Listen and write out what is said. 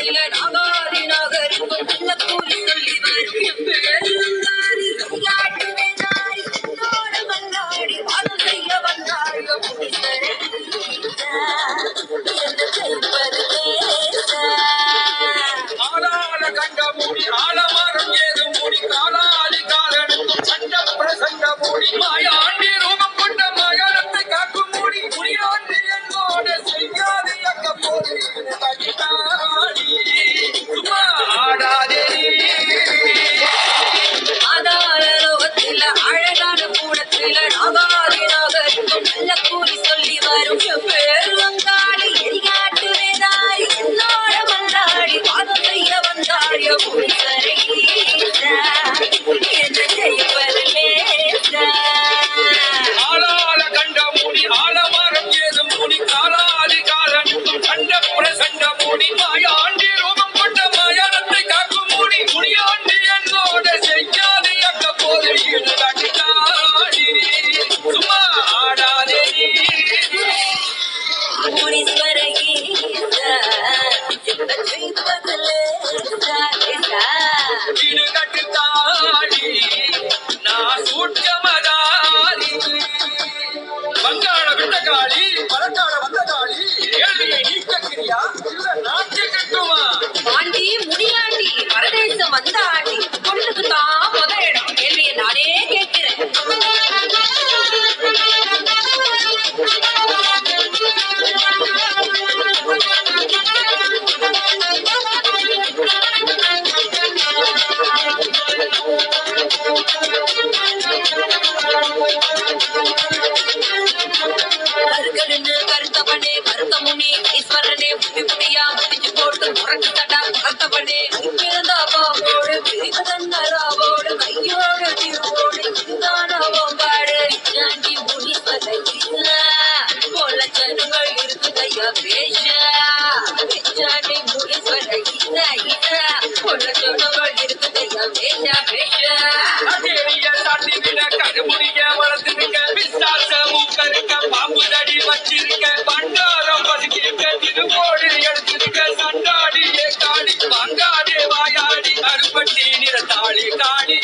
கூடத்தில நாகாதி நாகரிகம் நல்ல கூறி சொல்லி வரும் விளையாட்டுவே நாரி என்னோட மல்லாடி வாதம் செய்ய வந்தாயோ என்ன செய்வது ஆளாள கண்ட மூடி ஆலமரம் ஏதும் மூடி காலாதி காலனுக்கும் சண்ட பிரசண்ட மூடி மாயாண்டி ரூபம் கொண்ட மகனத்தை காக்கும் மூடி முனியாண்டி என்னோட செய்யாதி அங்க போது சும்மா ஆடாதே ஆதார லோகத்தில அழகான கூடத்தில நாகாதி நாகரிகம் நல்ல கூறி சொல்லி வரும் பேரு வந்தாடி எரிகாட்டு வேதாரி என்னோட மல்லாடி வாதம் செய்ய வந்தாடியோ என்ன செய்வது ஆளாள கண்ட மூடி ஆலமரம் ஏதும் மூடி காலாதி காலனுக்கும் சண்ட பிரசண்ட மூடி மாயாண்டி ரூபம் கொண்ட மகனத்தை காக்கும் மூடி முனியாண்டி என்னோட செய்யாதி அங்க போது சும்மா ஆடாதே முனீஸ்வர வீடு கட்டு தாடி நான் சூட்சமதாரி வங்காள விட்டகாளி பழக்கால வந்தகாளி ஏழையை நீக்கிறியா இல்ல நாட்டிய கட்டுமா ஆண்டி முனியாண்டி பரதேசம் வந்த ஆண்டி பொண்ணுக்கு தான் முத இடம் கேள்வியை நானே கேட்கிறேன் கருகடுன்னு கருத்தவனே கருத்த முனி ஈஸ்வரனே புத்தி புதியா முடிச்சு போட்டு முரட்டு தடா கருத்தவனே பிறந்தா பாவோடு பிரித்ததன்னராவோடு கையோடு திருவோடு இதுதானாவோம் பாடு சாண்டி முனீஸ்வர போல ஜனங்கள் இருக்குதையா பேஷ சாண்டி முனீஸ்வர போல ஜனங்கள் இருக்குதையா பேஷ அதேரிய சாட்டி விட கருமுடிய வளர்த்துருக்க விசாச மூக்கருக்க பாம்பு தடி வச்சிருக்க பண்டாரம் பதுக்கிருக்க திருவோடு எடுத்திருக்க சண்டாடி காடி வாங்காதே வாயாடி அருப்பட்டி நிறத்தாளி காடி